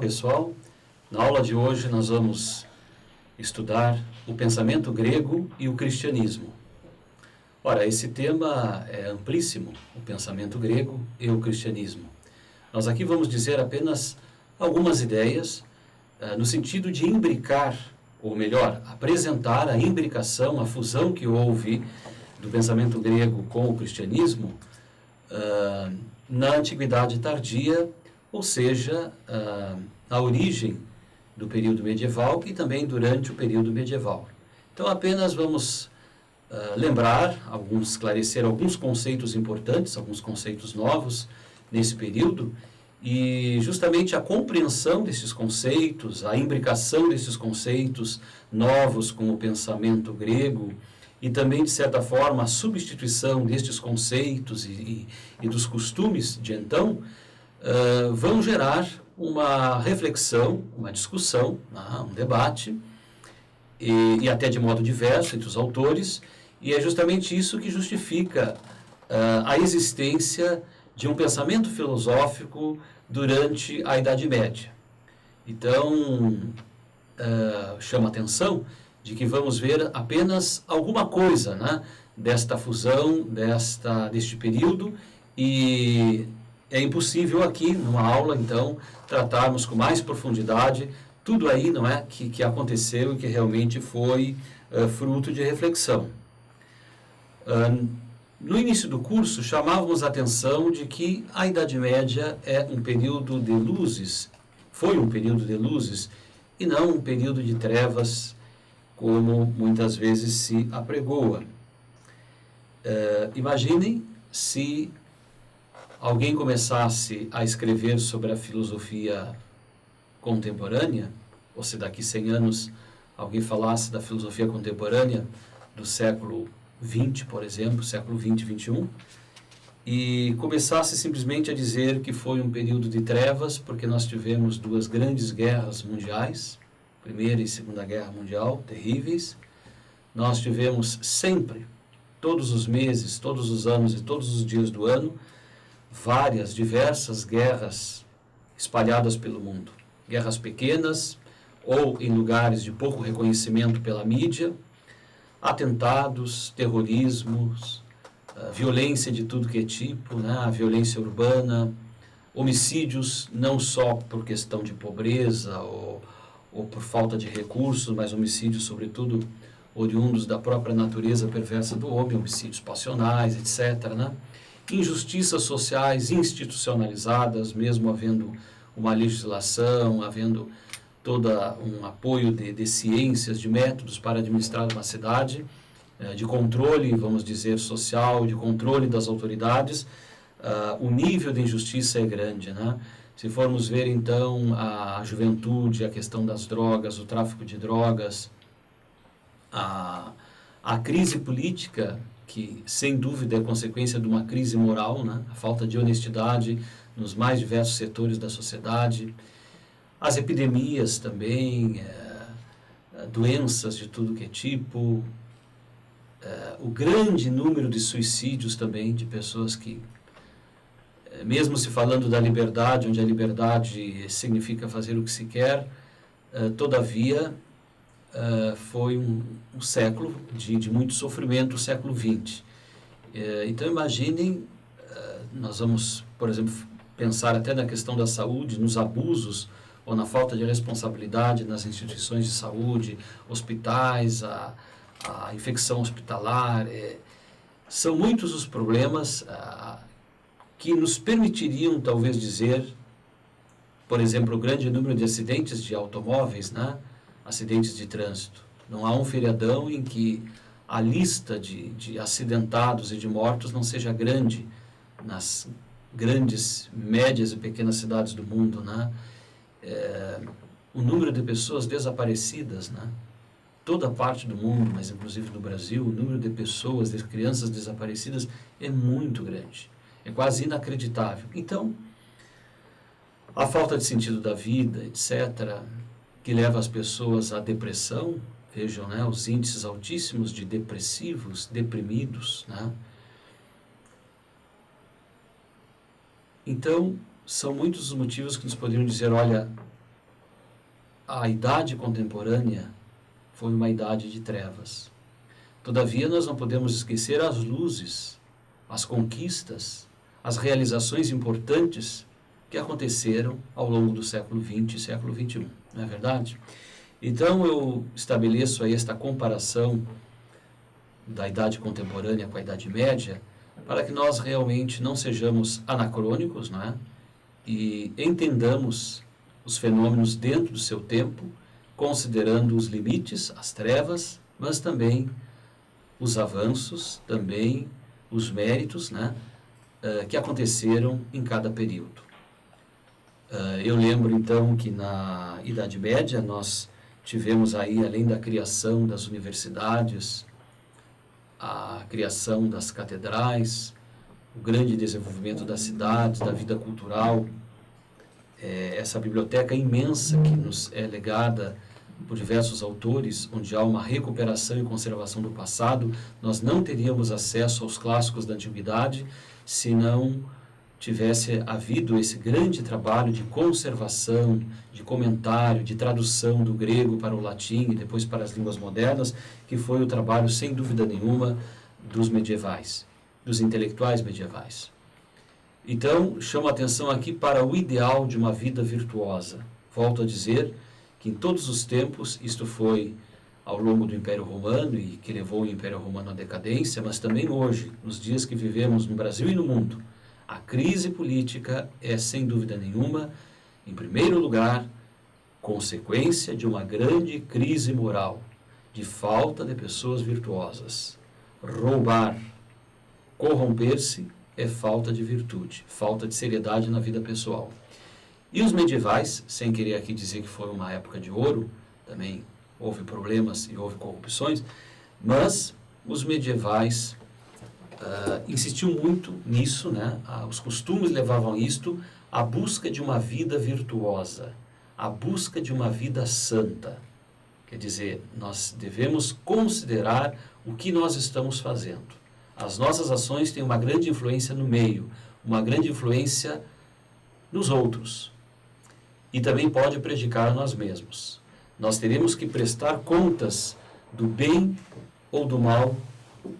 pessoal, na aula de hoje nós vamos estudar o pensamento grego e o cristianismo. Ora, esse tema é amplíssimo, o pensamento grego e o cristianismo. Nós aqui vamos dizer apenas algumas ideias no sentido de imbricar, ou melhor, apresentar a imbricação, a fusão que houve do pensamento grego com o cristianismo na Antiguidade Tardia, ou seja, a origem do período medieval e também durante o período medieval. Então, apenas vamos lembrar, esclarecer alguns conceitos importantes, alguns conceitos novos nesse período, e justamente a compreensão desses conceitos, a imbricação desses conceitos novos com o pensamento grego, e também, de certa forma, a substituição destes conceitos e dos costumes de então, vão gerar uma reflexão, uma discussão, um debate, e até de modo diverso entre os autores, e é justamente isso que justifica a existência de um pensamento filosófico durante a Idade Média. Então, chama a atenção de que vamos ver apenas alguma coisa desta fusão, deste período, e é impossível aqui, numa aula, então, tratarmos com mais profundidade tudo aí, não é, que aconteceu e que realmente foi fruto de reflexão. No início do curso, chamávamos a atenção de que a Idade Média é um período de luzes, foi um período de luzes, e não um período de trevas, como muitas vezes se apregoa. Imaginem se alguém começasse a escrever sobre a filosofia contemporânea, ou se daqui 100 anos alguém falasse da filosofia contemporânea do século XX, por exemplo, século XX e XXI, e começasse simplesmente a dizer que foi um período de trevas, porque nós tivemos duas grandes guerras mundiais, Primeira e Segunda Guerra Mundial, terríveis. Nós tivemos sempre, todos os meses, todos os anos e todos os dias do ano, diversas guerras espalhadas pelo mundo. Guerras pequenas ou em lugares de pouco reconhecimento pela mídia, atentados, terrorismos, violência de tudo que é tipo, a violência urbana, homicídios não só por questão de pobreza ou por falta de recursos, mas homicídios, sobretudo, oriundos da própria natureza perversa do homem, homicídios passionais, etc., Injustiças sociais institucionalizadas, mesmo havendo uma legislação, havendo todo um apoio de ciências, de métodos para administrar uma cidade, de controle, vamos dizer, social, de controle das autoridades, o nível de injustiça é grande, Se formos ver, então, a juventude, a questão das drogas, o tráfico de drogas, a crise política, que sem dúvida é consequência de uma crise moral, a falta de honestidade nos mais diversos setores da sociedade, as epidemias também, doenças de tudo que é tipo, o grande número de suicídios também, de pessoas que, mesmo se falando da liberdade, onde a liberdade significa fazer o que se quer, todavia foi um século de muito sofrimento, o século XX. Então, imaginem, nós vamos, por exemplo, pensar até na questão da saúde, nos abusos ou na falta de responsabilidade nas instituições de saúde, hospitais, a infecção hospitalar. São muitos os problemas que nos permitiriam, talvez, dizer, por exemplo, o grande número de acidentes de automóveis, acidentes de trânsito. Não há um feriadão em que a lista de acidentados e de mortos não seja grande nas grandes, médias e pequenas cidades do mundo, o número de pessoas desaparecidas, toda parte do mundo, mas inclusive no Brasil, o número de pessoas, de crianças desaparecidas é muito grande, é quase inacreditável. Então, a falta de sentido da vida, etc., que leva as pessoas à depressão, vejam, os índices altíssimos de depressivos, deprimidos, Então, são muitos os motivos que nos poderiam dizer, olha, a idade contemporânea foi uma idade de trevas. Todavia, nós não podemos esquecer as luzes, as conquistas, as realizações importantes que aconteceram ao longo do século XX e século XXI, não é verdade? Então, eu estabeleço aí esta comparação da idade contemporânea com a Idade Média, para que nós realmente não sejamos anacrônicos, não é? E entendamos os fenômenos dentro do seu tempo, considerando os limites, as trevas, mas também os avanços, também os méritos, né, que aconteceram em cada período. Eu lembro então que na Idade Média nós tivemos aí, além da criação das universidades, a criação das catedrais, o grande desenvolvimento das cidades, da vida cultural, essa biblioteca imensa que nos é legada por diversos autores, onde há uma recuperação e conservação do passado. Nós não teríamos acesso aos clássicos da antiguidade se não tivesse havido esse grande trabalho de conservação, de comentário, de tradução do grego para o latim e depois para as línguas modernas, que foi o trabalho, sem dúvida nenhuma, dos medievais, dos intelectuais medievais. Então, chamo a atenção aqui para o ideal de uma vida virtuosa. Volto a dizer que em todos os tempos, isto foi ao longo do Império Romano e que levou o Império Romano à decadência, mas também hoje, nos dias que vivemos no Brasil e no mundo, a crise política é, sem dúvida nenhuma, em primeiro lugar, consequência de uma grande crise moral, de falta de pessoas virtuosas. Roubar, corromper-se é falta de virtude, falta de seriedade na vida pessoal. E os medievais, sem querer aqui dizer que foi uma época de ouro, também houve problemas e houve corrupções, mas os medievais insistiam muito nisso, né? Os costumes levavam isto, a busca de uma vida virtuosa, a busca de uma vida santa. Quer dizer, nós devemos considerar o que nós estamos fazendo. As nossas ações têm uma grande influência no meio, uma grande influência nos outros. E também pode prejudicar a nós mesmos. Nós teremos que prestar contas do bem ou do mal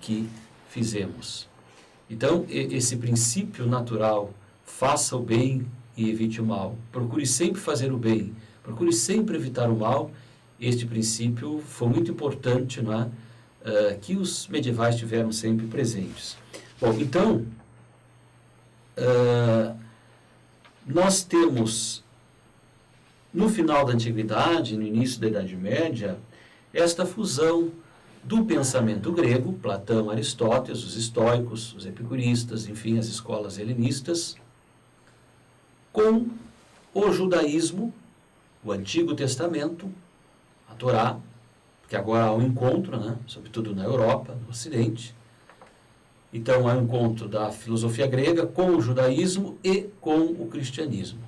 que fizemos. Então, esse princípio natural, faça o bem e evite o mal. Procure sempre fazer o bem, procure sempre evitar o mal. Este princípio foi muito importante, não é? Que os medievais tiveram sempre presentes. Bom, então, nós temos, no final da Antiguidade, no início da Idade Média, esta fusão do pensamento grego, Platão, Aristóteles, os estoicos, os epicuristas, enfim, as escolas helenistas, com o judaísmo, o Antigo Testamento, a Torá, que agora há um encontro, né, sobretudo na Europa, no Ocidente. Então, há um encontro da filosofia grega com o judaísmo e com o cristianismo.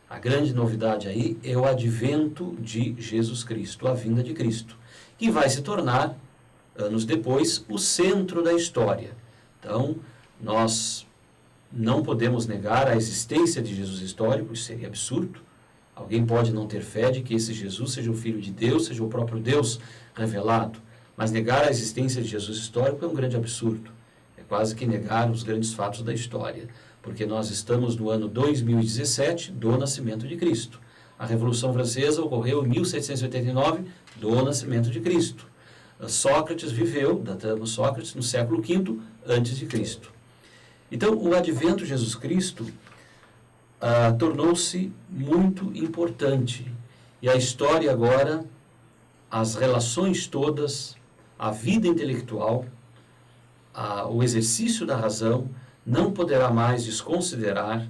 A grande novidade aí é o advento de Jesus Cristo, a vinda de Cristo, que vai se tornar, anos depois, o centro da história. Então, nós não podemos negar a existência de Jesus histórico, isso seria absurdo. Alguém pode não ter fé de que esse Jesus seja o Filho de Deus, seja o próprio Deus revelado, mas negar a existência de Jesus histórico é um grande absurdo. É quase que negar os grandes fatos da história, porque nós estamos no ano 2017 do nascimento de Cristo. A Revolução Francesa ocorreu em 1789 do nascimento de Cristo. Sócrates viveu, datamos Sócrates, no século V antes de Cristo. Então, o advento de Jesus Cristo tornou-se muito importante. E a história agora, as relações todas, a vida intelectual, o exercício da razão, não poderá mais desconsiderar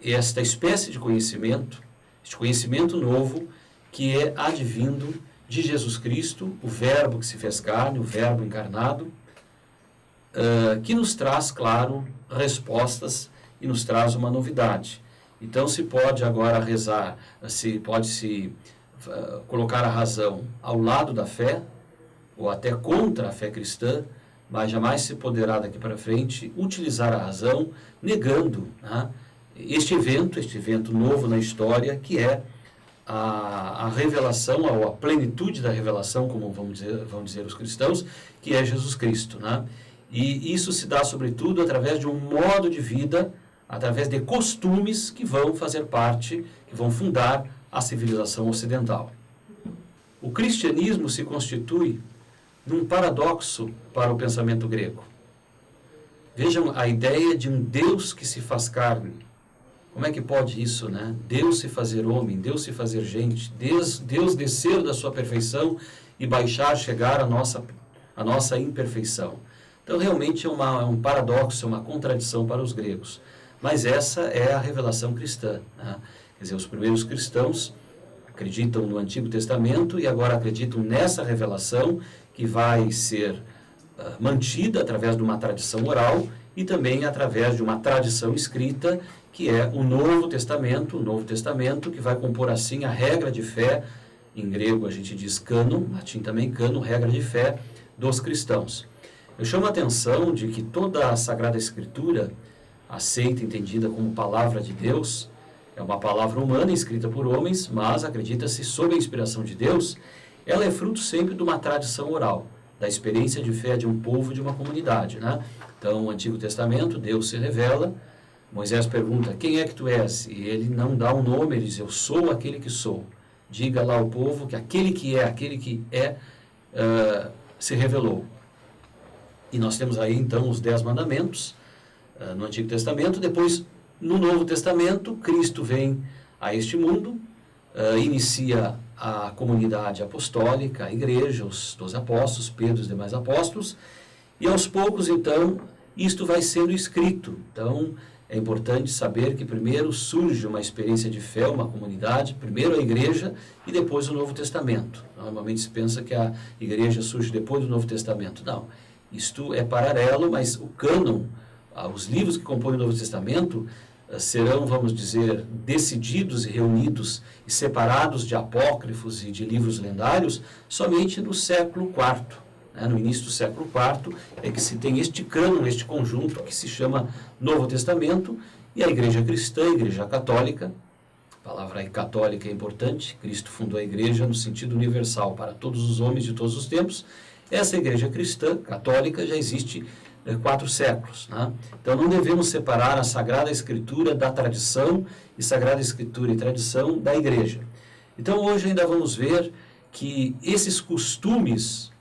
esta espécie de conhecimento, este conhecimento novo que é advindo de Jesus Cristo, o Verbo que se fez carne, o Verbo encarnado, que nos traz, claro, respostas e nos traz uma novidade. Então, se pode agora rezar, pode-se colocar a razão ao lado da fé, ou até contra a fé cristã, mas jamais se poderá daqui para frente utilizar a razão negando, né, este evento novo na história, que é a revelação, ou a plenitude da revelação, como vão dizer os cristãos, que é Jesus Cristo, né? E isso se dá, sobretudo, através de um modo de vida, através de costumes que vão fazer parte, que vão fundar a civilização ocidental. O cristianismo se constitui num paradoxo para o pensamento grego. Vejam a ideia de um Deus que se faz carne. Como é que pode isso, né? Deus se fazer homem, Deus se fazer gente, Deus descer da sua perfeição e baixar, chegar à nossa imperfeição. Então, realmente é um paradoxo, é uma contradição para os gregos. Mas essa é a revelação cristã, né? Quer dizer, os primeiros cristãos acreditam no Antigo Testamento e agora acreditam nessa revelação que vai ser mantida através de uma tradição oral e também através de uma tradição escrita, que é o Novo Testamento, que vai compor assim a regra de fé, em grego a gente diz cânon, em latim também cânon, regra de fé dos cristãos. Eu chamo a atenção de que toda a Sagrada Escritura, aceita, entendida como palavra de Deus, é uma palavra humana escrita por homens, mas acredita-se sob a inspiração de Deus, ela é fruto sempre de uma tradição oral, da experiência de fé de um povo, de uma comunidade, né? Então, no Antigo Testamento, Deus se revela, Moisés pergunta, quem é que tu és? E ele não dá um nome, ele diz, eu sou aquele que sou. Diga lá ao povo que aquele que é, se revelou. E nós temos aí, então, os 10 mandamentos no Antigo Testamento. Depois, no Novo Testamento, Cristo vem a este mundo, inicia a comunidade apostólica, a igreja, os 12 apóstolos, Pedro e os demais apóstolos, e aos poucos, então, isto vai sendo escrito. Então, é importante saber que primeiro surge uma experiência de fé, uma comunidade, primeiro a igreja e depois o Novo Testamento. Normalmente se pensa que a igreja surge depois do Novo Testamento. Não, isto é paralelo, mas o cânon, os livros que compõem o Novo Testamento, serão, vamos dizer, decididos e reunidos e separados de apócrifos e de livros lendários somente no século IV. No início do século IV é que se tem este cânon, este conjunto que se chama Novo Testamento, e a igreja cristã, a igreja católica, a palavra aí católica é importante, Cristo fundou a igreja no sentido universal para todos os homens de todos os tempos. Essa igreja cristã, católica, já existe 4 séculos, né? Então não devemos separar a Sagrada Escritura da tradição e Sagrada Escritura e tradição da igreja. Então hoje ainda vamos ver que esses costumes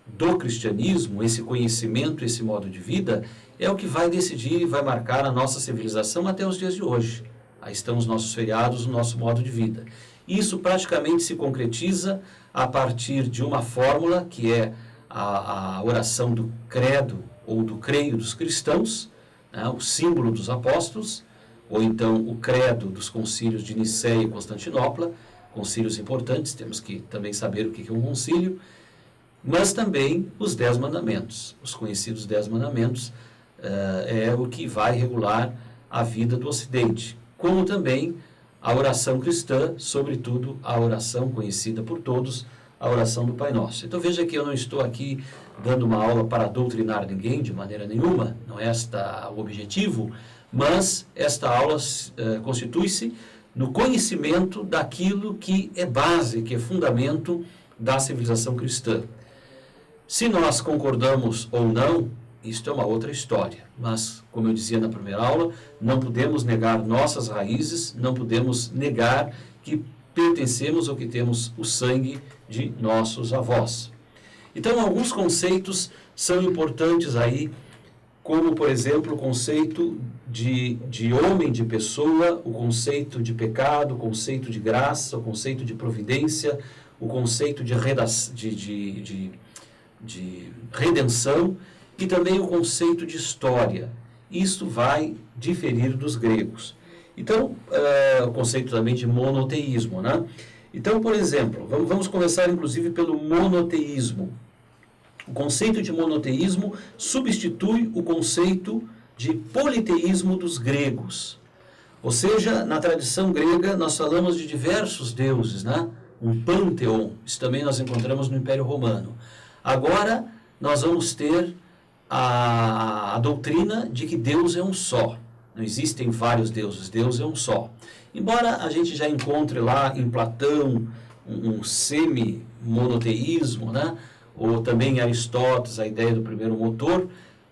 do cristianismo, esse conhecimento, esse modo de vida, é o que vai decidir e vai marcar a nossa civilização até os dias de hoje. Aí estão os nossos feriados, o nosso modo de vida. Isso praticamente se concretiza a partir de uma fórmula que é a oração do credo ou do creio dos cristãos, né, o símbolo dos apóstolos, ou então o credo dos concílios de Nicéia e Constantinopla, concílios importantes, temos que também saber o que é um concílio, mas também os 10 mandamentos, os conhecidos 10 mandamentos, é o que vai regular a vida do Ocidente, como também a oração cristã, sobretudo a oração conhecida por todos, a oração do Pai Nosso. Então veja que eu não estou aqui dando uma aula para doutrinar ninguém de maneira nenhuma, não é este o objetivo, mas esta aula constitui-se no conhecimento daquilo que é base, que é fundamento da civilização cristã. Se nós concordamos ou não, isto é uma outra história, mas, como eu dizia na primeira aula, não podemos negar nossas raízes, não podemos negar que pertencemos ou que temos o sangue de nossos avós. Então, alguns conceitos são importantes aí, como, por exemplo, o conceito de homem, de pessoa, o conceito de pecado, o conceito de graça, o conceito de providência, o conceito de redenção e também o conceito de história. Isso vai diferir dos gregos. Então, o conceito também de monoteísmo, né? Então, por exemplo, vamos começar inclusive pelo monoteísmo. O conceito de monoteísmo substitui o conceito de politeísmo dos gregos. Ou seja, na tradição grega nós falamos de diversos deuses, né? Um panteon. Isso também nós encontramos no Império Romano. Agora, nós vamos ter a doutrina de que Deus é um só. Não existem vários deuses, Deus é um só. Embora a gente já encontre lá em Platão um semi-monoteísmo, né? Ou também em Aristóteles a ideia do primeiro motor,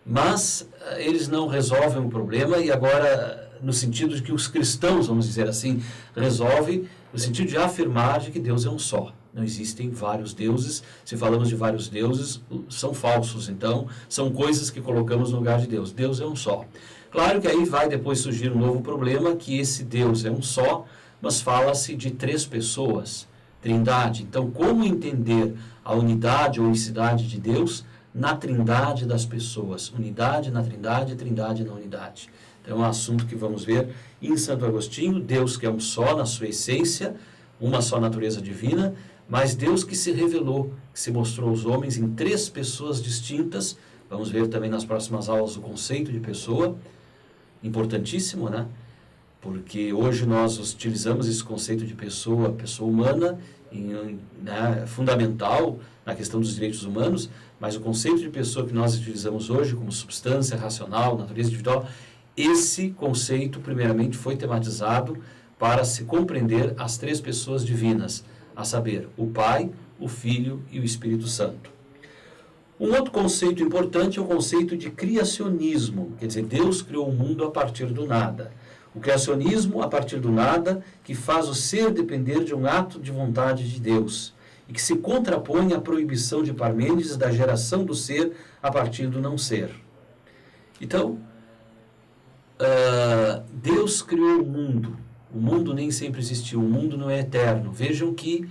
mas eles não resolvem o problema, e agora, no sentido de que os cristãos, vamos dizer assim, resolvem no sentido de afirmar de que Deus é um só. Não existem vários deuses. Se falamos de vários deuses, são falsos. Então, são coisas que colocamos no lugar de Deus. Deus é um só. Claro que aí vai depois surgir um novo problema, que esse Deus é um só, mas fala-se de 3 pessoas, trindade. Então, como entender a unidade ou unicidade de Deus na trindade das pessoas? Unidade na trindade, trindade na unidade. Então, é um assunto que vamos ver em Santo Agostinho. Deus que é um só na sua essência, uma só natureza divina, mas Deus que se revelou, que se mostrou aos homens em 3 pessoas distintas. Vamos ver também nas próximas aulas o conceito de pessoa, importantíssimo, né? Porque hoje nós utilizamos esse conceito de pessoa humana, né, fundamental na questão dos direitos humanos, mas o conceito de pessoa que nós utilizamos hoje como substância racional, natureza individual, esse conceito primeiramente foi tematizado para se compreender as 3 pessoas divinas, a saber, o Pai, o Filho e o Espírito Santo. Um outro conceito importante é o conceito de criacionismo, quer dizer, Deus criou o mundo a partir do nada. O criacionismo, a partir do nada, que faz o ser depender de um ato de vontade de Deus, e que se contrapõe à proibição de Parmênides da geração do ser a partir do não ser. Então, Deus criou o mundo. O mundo nem sempre existiu, o mundo não é eterno. Vejam que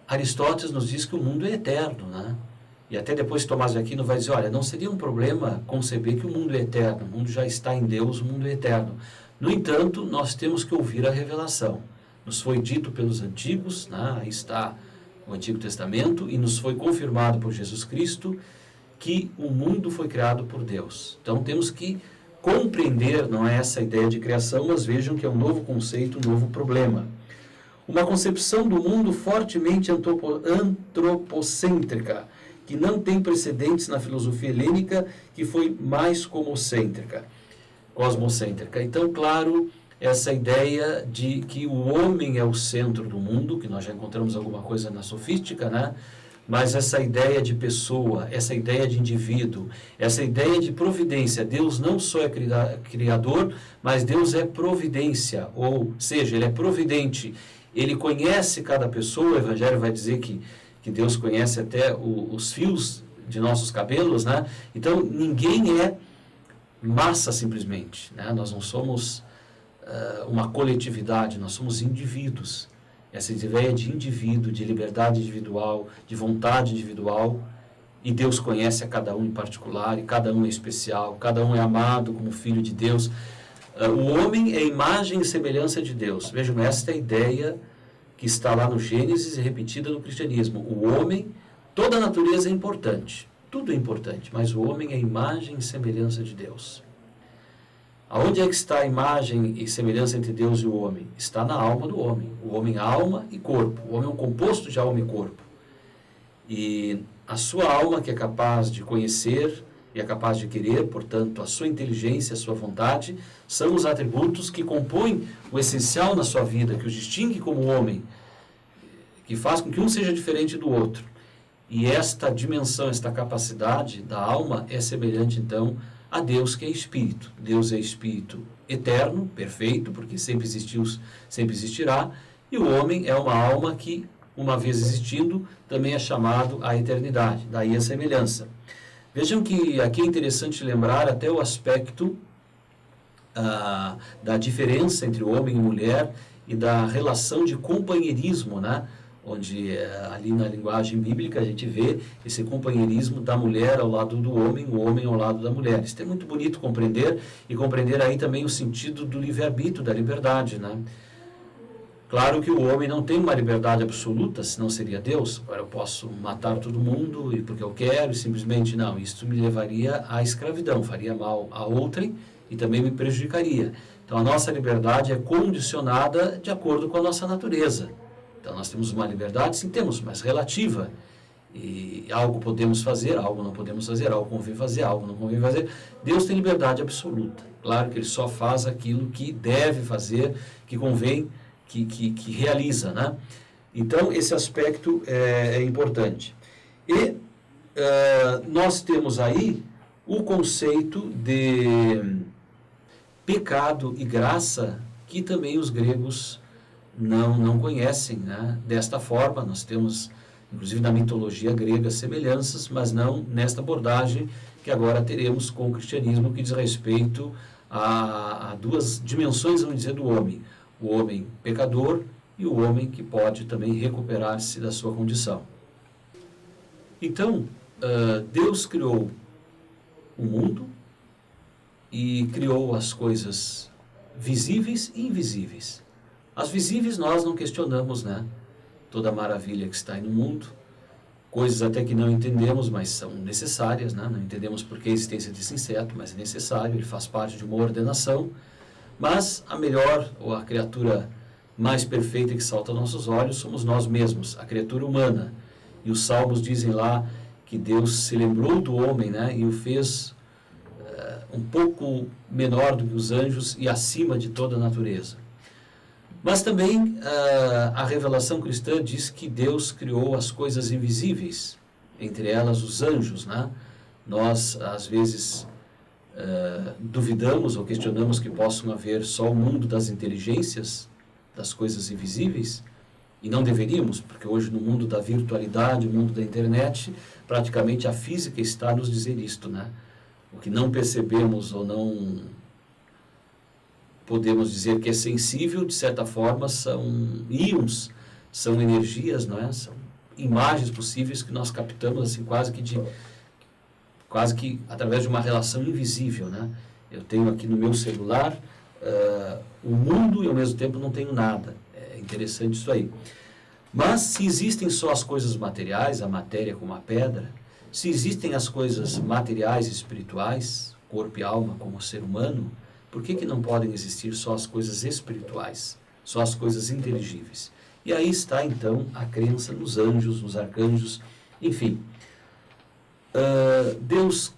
Aristóteles nos diz que o mundo é eterno, né? E até depois Tomás de Aquino vai dizer, olha, não seria um problema conceber que o mundo é eterno, o mundo já está em Deus, o mundo é eterno. No entanto, nós temos que ouvir a revelação. Nos foi dito pelos antigos, né? Aí está o Antigo Testamento, e nos foi confirmado por Jesus Cristo que o mundo foi criado por Deus. Então temos que compreender, não é essa ideia de criação, mas vejam que é um novo conceito, um novo problema. Uma concepção do mundo fortemente antropocêntrica, que não tem precedentes na filosofia helênica, que foi mais cosmocêntrica. Então, claro, essa ideia de que o homem é o centro do mundo, que nós já encontramos alguma coisa na sofística, né? Mas essa ideia de pessoa, essa ideia de indivíduo, essa ideia de providência, Deus não só é criador, mas Deus é providência, ou seja, Ele é providente, Ele conhece cada pessoa. O Evangelho vai dizer que Deus conhece até os fios de nossos cabelos, né? Então, ninguém é massa simplesmente, né? Nós não somos uma coletividade, nós somos indivíduos. Essa ideia de indivíduo, de liberdade individual, de vontade individual, e Deus conhece a cada um em particular, e cada um é especial, cada um é amado como filho de Deus. O homem é imagem e semelhança de Deus. Vejam, esta é a ideia que está lá no Gênesis e repetida no cristianismo. O homem, toda a natureza é importante, tudo é importante, mas o homem é imagem e semelhança de Deus. Aonde é que está a imagem e semelhança entre Deus e o homem? Está na alma do homem. O homem é alma e corpo. O homem é um composto de alma e corpo. E a sua alma, que é capaz de conhecer e é capaz de querer, portanto, a sua inteligência, a sua vontade, são os atributos que compõem o essencial na sua vida, que os distingue como homem, que faz com que um seja diferente do outro. E esta dimensão, esta capacidade da alma é semelhante, então, a Deus, que é Espírito. Deus é Espírito eterno, perfeito, porque sempre existiu, sempre existirá, e o homem é uma alma que, uma vez existindo, também é chamado à eternidade, daí a semelhança. Vejam que aqui é interessante lembrar até o aspecto da diferença entre homem e mulher e da relação de companheirismo, né? Onde ali na linguagem bíblica a gente vê esse companheirismo da mulher ao lado do homem, o homem ao lado da mulher. Isso é muito bonito compreender, e compreender aí também o sentido do livre-arbítrio, da liberdade, né? Claro que o homem não tem uma liberdade absoluta, senão seria Deus. Agora eu posso matar todo mundo e porque eu quero, e simplesmente não. Isso me levaria à escravidão, faria mal a outrem e também me prejudicaria. Então a nossa liberdade é condicionada de acordo com a nossa natureza. Então nós temos uma liberdade, sim temos, mas relativa. E algo podemos fazer, algo não podemos fazer, algo convém fazer, algo não convém fazer. Deus tem liberdade absoluta. Claro que Ele só faz aquilo que deve fazer, que convém, que realiza, né? Então, esse aspecto é importante. E nós temos aí o conceito de pecado e graça, que também os gregos não conhecem, né? Desta forma, nós temos, inclusive na mitologia grega, semelhanças, mas não nesta abordagem que agora teremos com o cristianismo, que diz respeito a duas dimensões, vamos dizer, do homem. O homem pecador e o homem que pode também recuperar-se da sua condição. Então, Deus criou o mundo e criou as coisas visíveis e invisíveis. As visíveis nós não questionamos, né? Toda a maravilha que está aí no mundo, coisas até que não entendemos, mas são necessárias, né? Não entendemos por que a existência desse inseto, mas é necessário, ele faz parte de uma ordenação. Mas a melhor, ou a criatura mais perfeita que salta aos nossos olhos, somos nós mesmos, a criatura humana. E os salmos dizem lá que Deus se lembrou do homem, né? E o fez um pouco menor do que os anjos e acima de toda a natureza. Mas também a revelação cristã diz que Deus criou as coisas invisíveis, entre elas os anjos, né? Nós, às vezes, duvidamos ou questionamos que possam haver só o mundo das inteligências, das coisas invisíveis, e não deveríamos, porque hoje no mundo da virtualidade, no mundo da internet, praticamente a física está a nos dizer isto, né? O que não percebemos ou não podemos dizer que é sensível, de certa forma, são íons, são energias, não é? São imagens possíveis que nós captamos assim quase que através de uma relação invisível, né? Eu tenho aqui no meu celular o mundo e ao mesmo tempo não tenho nada. É interessante isso aí. Mas se existem só as coisas materiais, a matéria como a pedra, se existem as coisas materiais e espirituais, corpo e alma como ser humano, por que não podem existir só as coisas espirituais, só as coisas inteligíveis? E aí está então a crença nos anjos, nos arcanjos, enfim. Deus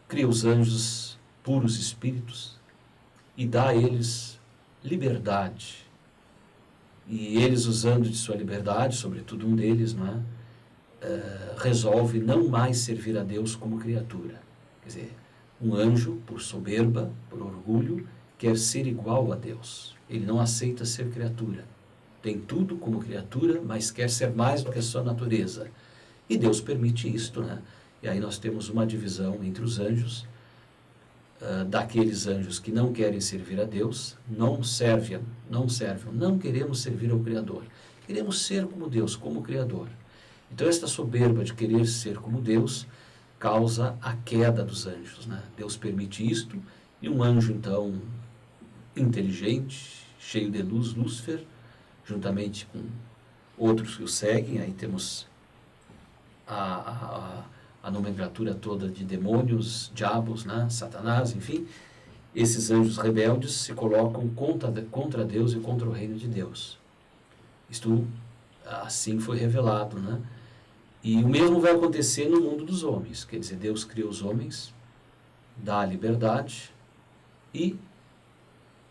cria os anjos puros espíritos e dá a eles liberdade. E eles, usando de sua liberdade, sobretudo um deles, não é? Resolve não mais servir a Deus como criatura. Quer dizer, um anjo, por soberba, por orgulho, quer ser igual a Deus. Ele não aceita ser criatura. Tem tudo como criatura, mas quer ser mais do que a sua natureza. E Deus permite isto, né? E aí nós temos uma divisão entre os anjos, daqueles anjos que não querem servir a Deus, não queremos servir ao Criador. Queremos ser como Deus, como Criador. Então esta soberba de querer ser como Deus causa a queda dos anjos, né? Deus permite isto, e um anjo então inteligente, cheio de luz, Lúcifer, juntamente com outros que o seguem, aí temos a nomenclatura toda de demônios, diabos, né? Satanás, enfim, esses anjos rebeldes se colocam contra Deus e contra o reino de Deus. Isto assim foi revelado, né? E o mesmo vai acontecer no mundo dos homens, quer dizer, Deus cria os homens, dá a liberdade, e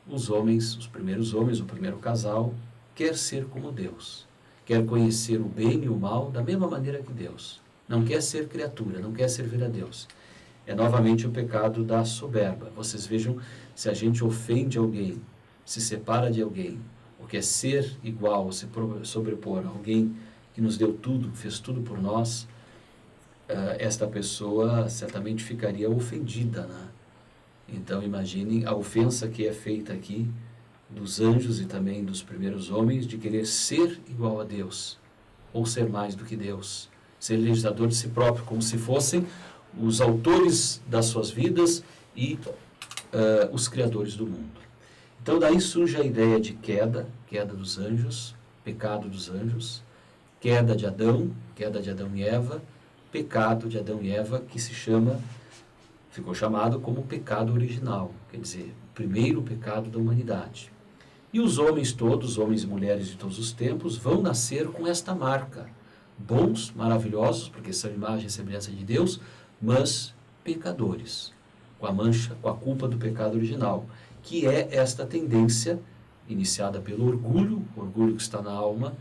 os homens, os primeiros homens, o primeiro casal, quer ser como Deus, quer conhecer o bem e o mal da mesma maneira que Deus. Não quer ser criatura, não quer servir a Deus. É novamente o pecado da soberba. Vocês vejam, se a gente ofende alguém, se separa de alguém, ou quer ser igual, ou se sobrepor a alguém que nos deu tudo, fez tudo por nós, esta pessoa certamente ficaria ofendida, né? Então imaginem a ofensa que é feita aqui dos anjos e também dos primeiros homens de querer ser igual a Deus, ou ser mais do que Deus, ser legislador de si próprio, como se fossem os autores das suas vidas e os criadores do mundo. Então daí surge a ideia de queda dos anjos, pecado dos anjos, queda de Adão e Eva, pecado de Adão e Eva, que ficou chamado como pecado original, quer dizer, o primeiro pecado da humanidade. E os homens todos, homens e mulheres de todos os tempos, vão nascer com esta marca bons, maravilhosos, porque são imagem e semelhança de Deus, mas pecadores, com a mancha, com a culpa do pecado original, que é esta tendência iniciada pelo orgulho que está na alma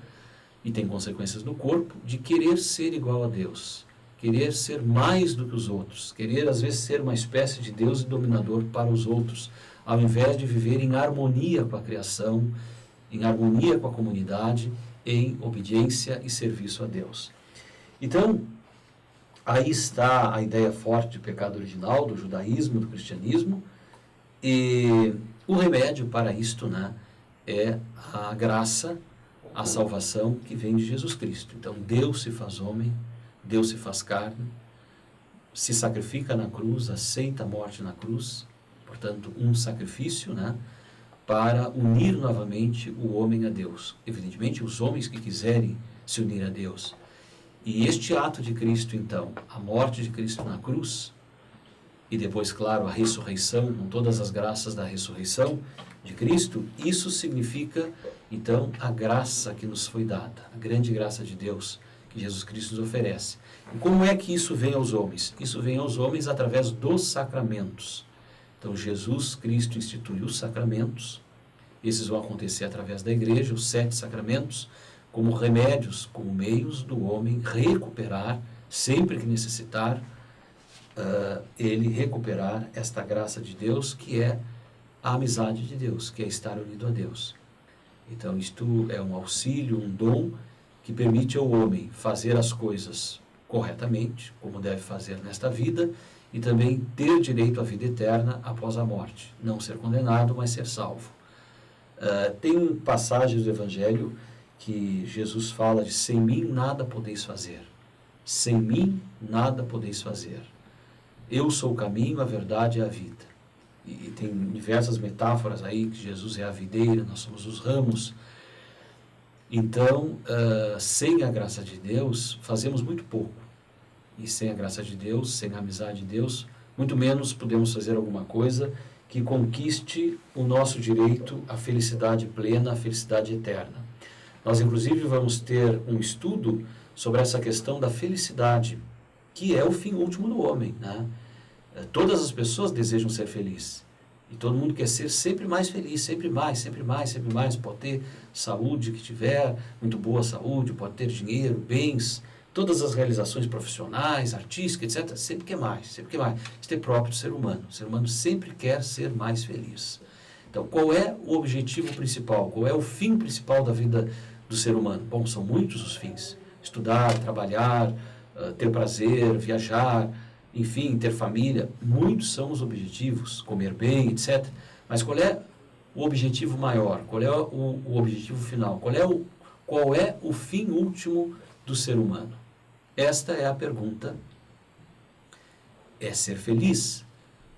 e tem consequências no corpo, de querer ser igual a Deus, querer ser mais do que os outros, querer às vezes ser uma espécie de Deus e dominador para os outros, ao invés de viver em harmonia com a criação, em harmonia com a comunidade, em obediência e serviço a Deus. Então, aí está a ideia forte de pecado original, do judaísmo, do cristianismo, e o remédio para isto, né, é a graça, a salvação que vem de Jesus Cristo. Então, Deus se faz homem, Deus se faz carne, se sacrifica na cruz, aceita a morte na cruz, portanto, um sacrifício, né, para unir novamente o homem a Deus. Evidentemente, os homens que quiserem se unir a Deus. E este ato de Cristo, então, a morte de Cristo na cruz, e depois, claro, a ressurreição, com todas as graças da ressurreição de Cristo, isso significa, então, a graça que nos foi dada, a grande graça de Deus que Jesus Cristo nos oferece. E como é que isso vem aos homens? Isso vem aos homens através dos sacramentos. Então, Jesus Cristo instituiu os sacramentos, esses vão acontecer através da igreja, os 7 sacramentos, como remédios, como meios do homem recuperar, sempre que necessitar, ele recuperar esta graça de Deus, que é a amizade de Deus, que é estar unido a Deus. Então, isto é um auxílio, um dom, que permite ao homem fazer as coisas corretamente, como deve fazer nesta vida, e também ter direito à vida eterna após a morte. Não ser condenado, mas ser salvo. Tem passagens do Evangelho que Jesus fala de: sem mim nada podeis fazer. Sem mim nada podeis fazer. Eu sou o caminho, a verdade e a vida. E tem diversas metáforas aí, que Jesus é a videira, nós somos os ramos. Então, sem a graça de Deus, fazemos muito pouco. E sem a graça de Deus, sem a amizade de Deus, muito menos podemos fazer alguma coisa que conquiste o nosso direito à felicidade plena, à felicidade eterna. Nós, inclusive, vamos ter um estudo sobre essa questão da felicidade, que é o fim último do homem, né? Todas as pessoas desejam ser felizes. E todo mundo quer ser sempre mais feliz, sempre mais, sempre mais, sempre mais. Pode ter saúde que tiver, muito boa saúde, pode ter dinheiro, bens, todas as realizações profissionais, artísticas, etc. Sempre quer mais, sempre quer mais. Isso é próprio do ser humano. O ser humano sempre quer ser mais feliz. Então, qual é o objetivo principal? Qual é o fim principal da vida do ser humano? Bom, são muitos os fins. Estudar, trabalhar, ter prazer, viajar, enfim, ter família. Muitos são os objetivos, comer bem, etc. Mas qual é o objetivo maior? Qual é o objetivo final? Qual é o fim último do ser humano? Esta é a pergunta. É ser feliz?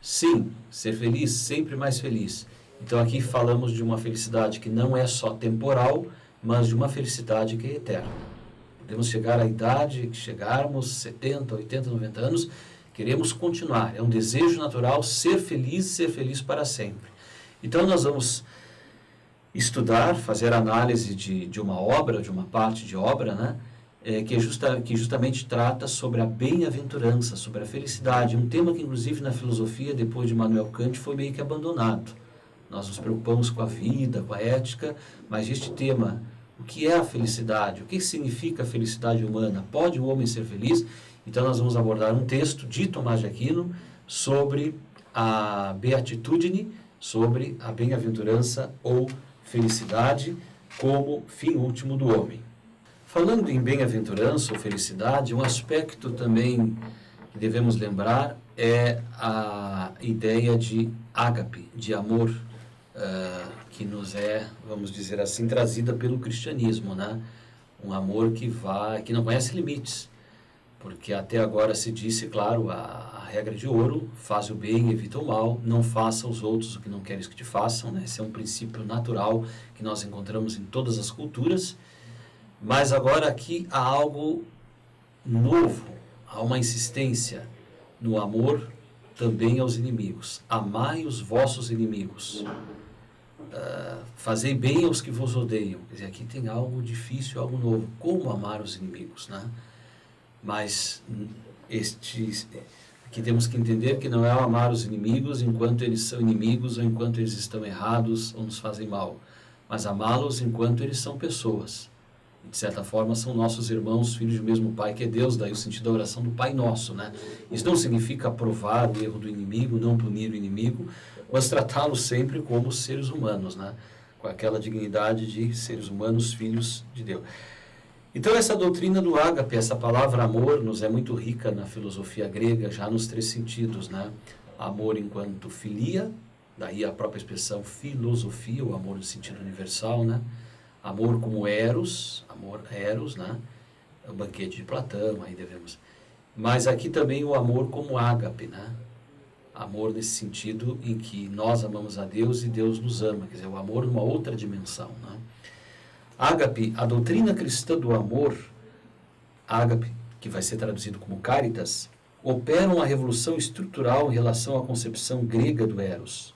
Sim, ser feliz, sempre mais feliz. Então aqui falamos de uma felicidade que não é só temporal, mas de uma felicidade que é eterna. Podemos chegar à idade que chegarmos, 70, 80, 90 anos, queremos continuar. É um desejo natural ser feliz para sempre. Então nós vamos estudar, fazer análise de uma obra, de uma parte de obra, né? Que justamente trata sobre a bem-aventurança, sobre a felicidade. Um tema que, inclusive, na filosofia, depois de Immanuel Kant, foi meio que abandonado. Nós nos preocupamos com a vida, com a ética, mas este tema, o que é a felicidade? O que significa a felicidade humana? Pode o homem ser feliz? Então, nós vamos abordar um texto de Tomás de Aquino sobre a beatitudine, sobre a bem-aventurança ou felicidade como fim último do homem. Falando em bem-aventurança ou felicidade, um aspecto também que devemos lembrar é a ideia de ágape, de amor, que nos é, vamos dizer assim, trazida pelo cristianismo, né? Um amor que não conhece limites, porque até agora se disse, claro, a regra de ouro: faz o bem e evita o mal, não faça aos outros o que não queres que te façam, né? Esse é um princípio natural que nós encontramos em todas as culturas. Mas agora aqui há algo novo, há uma insistência no amor também aos inimigos. Amai os vossos inimigos. fazei bem aos que vos odeiam. Quer dizer, aqui tem algo difícil, algo novo. Como amar os inimigos, né? Mas aqui temos que entender que não é amar os inimigos enquanto eles são inimigos ou enquanto eles estão errados ou nos fazem mal, mas amá-los enquanto eles são pessoas. De certa forma, são nossos irmãos, filhos do mesmo Pai, que é Deus, daí o sentido da oração do Pai Nosso, né? Isso não significa aprovar o erro do inimigo, não punir o inimigo, mas tratá-los sempre como seres humanos, né? Com aquela dignidade de seres humanos, filhos de Deus. Então, essa doutrina do ágape, essa palavra amor, nos é muito rica na filosofia grega, já nos 3 sentidos, né? Amor enquanto filia, daí a própria expressão filosofia, o amor no sentido universal, né? Amor como eros, né? O banquete de Platão, aí devemos. Mas aqui também o amor como ágape, né? Amor nesse sentido em que nós amamos a Deus e Deus nos ama, quer dizer, o amor numa outra dimensão, né? Ágape, a doutrina cristã do amor, ágape, que vai ser traduzido como caritas, opera uma revolução estrutural em relação à concepção grega do eros.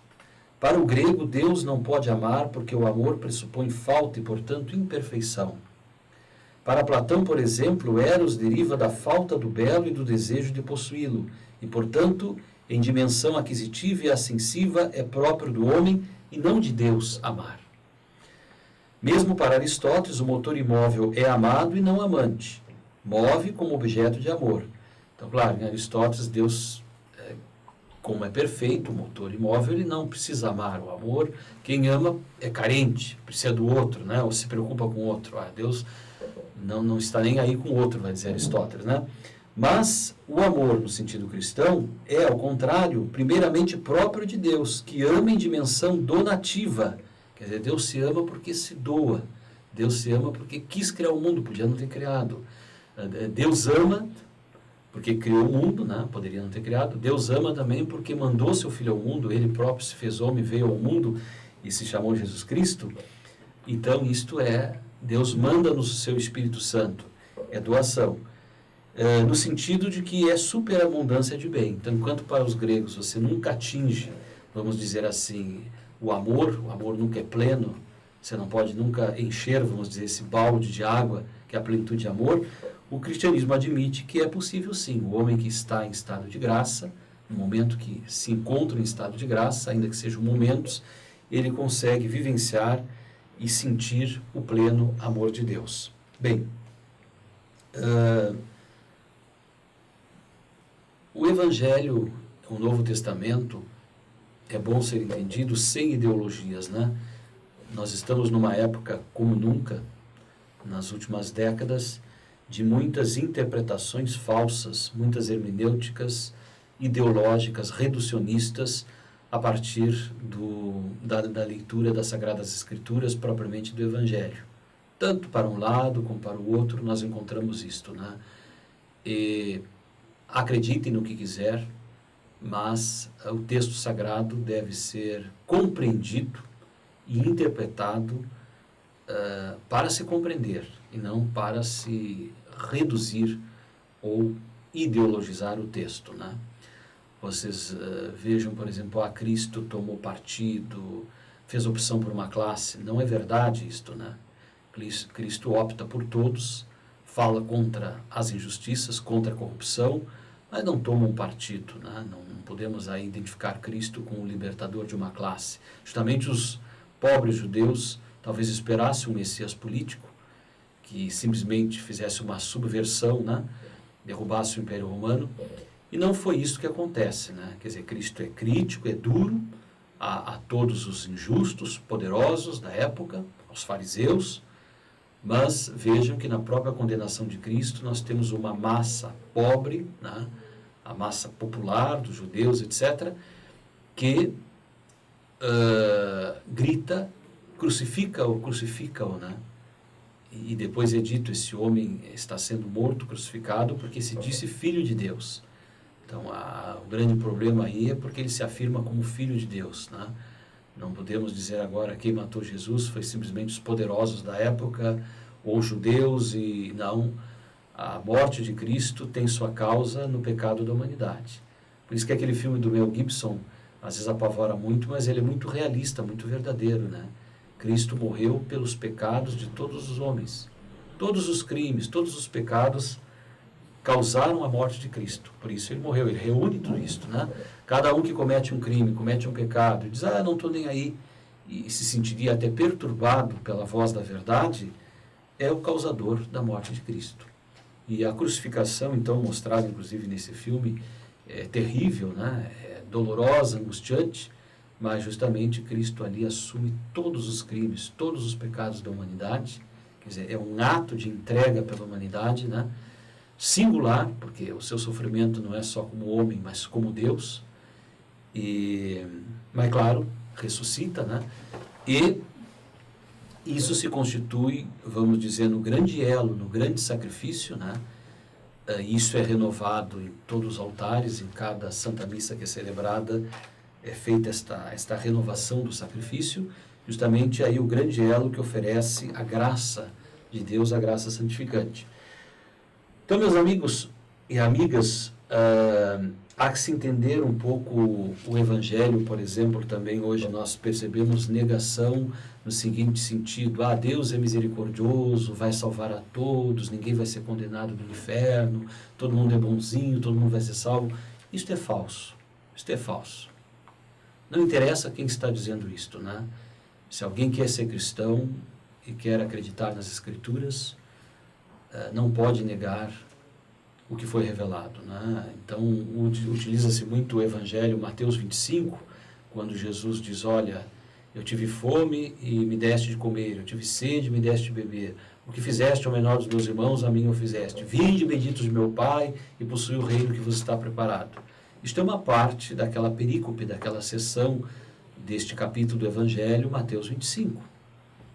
Para o grego, Deus não pode amar porque o amor pressupõe falta e, portanto, imperfeição. Para Platão, por exemplo, o eros deriva da falta do belo e do desejo de possuí-lo, e, portanto, em dimensão aquisitiva e ascensiva, é próprio do homem e não de Deus amar. Mesmo para Aristóteles, o motor imóvel é amado e não amante. Move como objeto de amor. Então, claro, em Aristóteles, Deus, como é perfeito, o motor imóvel, ele não precisa amar. O amor, quem ama é carente, precisa do outro, né? Ou se preocupa com o outro. Deus não está nem aí com o outro, vai dizer Aristóteles, né? Mas o amor, no sentido cristão, é, ao contrário, primeiramente próprio de Deus, que ama em dimensão donativa. Quer dizer, Deus se ama porque se doa. Deus se ama porque quis criar o mundo, podia não ter criado. Deus ama porque criou o mundo, né? Poderia não ter criado. Deus ama também porque mandou seu Filho ao mundo, ele próprio se fez homem, veio ao mundo e se chamou Jesus Cristo. Então, isto é, Deus manda-nos o seu Espírito Santo. É doação. No sentido de que é superabundância de bem. Então, enquanto para os gregos você nunca atinge, vamos dizer assim, o amor nunca é pleno, você não pode nunca encher, vamos dizer, esse balde de água, que é a plenitude de amor, o cristianismo admite que é possível sim, o homem que está em estado de graça, no momento que se encontra em estado de graça, ainda que sejam momentos, ele consegue vivenciar e sentir o pleno amor de Deus. Bem, o Evangelho, o Novo Testamento, é bom ser entendido sem ideologias, né? Nós estamos numa época, como nunca, nas últimas décadas, de muitas interpretações falsas, muitas hermenêuticas ideológicas, reducionistas, a partir da leitura das Sagradas Escrituras, propriamente do Evangelho. Tanto para um lado como para o outro, nós encontramos isto, né? E acreditem no que quiser, mas o texto sagrado deve ser compreendido e interpretado para se compreender e não para se reduzir ou ideologizar o texto, né? Vocês vejam, por exemplo, Cristo tomou partido, fez opção por uma classe. Não é verdade isto, né? Cristo opta por todos, fala contra as injustiças, contra a corrupção, mas não toma um partido, né? Não podemos aí identificar Cristo como o libertador de uma classe. Justamente os pobres judeus talvez esperassem um Messias político que simplesmente fizesse uma subversão, né? Derrubasse o Império Romano, e não foi isso que acontece, né? Quer dizer, Cristo é crítico, é duro a todos os injustos, poderosos da época, aos fariseus, mas vejam que na própria condenação de Cristo nós temos uma massa pobre, né? A massa popular dos judeus, etc., que grita, crucifica-o, né? E depois é dito, esse homem está sendo morto, crucificado, porque se disse filho de Deus. Então, o grande problema aí é porque ele se afirma como filho de Deus, né? Não podemos dizer agora quem matou Jesus foi simplesmente os poderosos da época, ou judeus, e não. A morte de Cristo tem sua causa no pecado da humanidade. Por isso que aquele filme do Mel Gibson, às vezes apavora muito, mas ele é muito realista, muito verdadeiro, né? Cristo morreu pelos pecados de todos os homens. Todos os crimes, todos os pecados causaram a morte de Cristo. Por isso ele morreu, ele reúne tudo isso, né? Cada um que comete um crime, comete um pecado, diz, não estou nem aí, e se sentiria até perturbado pela voz da verdade, é o causador da morte de Cristo. E a crucificação, então, mostrada inclusive nesse filme, é terrível, né? É dolorosa, angustiante, mas justamente Cristo ali assume todos os crimes, todos os pecados da humanidade, quer dizer, é um ato de entrega pela humanidade, né? Singular, porque o seu sofrimento não é só como homem, mas como Deus, mas claro, ressuscita, né? E isso se constitui, vamos dizer, no grande elo, no grande sacrifício, né? Isso é renovado em todos os altares, em cada Santa Missa que é celebrada, é feita esta renovação do sacrifício, justamente aí o grande elo que oferece a graça de Deus, a graça santificante. Então, meus amigos e amigas, há que se entender um pouco o Evangelho, por exemplo, também hoje nós percebemos negação no seguinte sentido, Deus é misericordioso, vai salvar a todos, ninguém vai ser condenado no inferno, todo mundo é bonzinho, todo mundo vai ser salvo. Isto é falso, isto é falso. Não interessa quem está dizendo isto, né? Se alguém quer ser cristão e quer acreditar nas Escrituras, não pode negar o que foi revelado, né? Então, utiliza-se muito o Evangelho, Mateus 25, quando Jesus diz, olha, eu tive fome e me deste de comer, eu tive sede e me deste de beber. O que fizeste ao menor dos meus irmãos, a mim o fizeste. Vinde, benditos de meu Pai, e possui o reino que vos está preparado. Isto é uma parte daquela perícope, daquela seção deste capítulo do Evangelho, Mateus 25.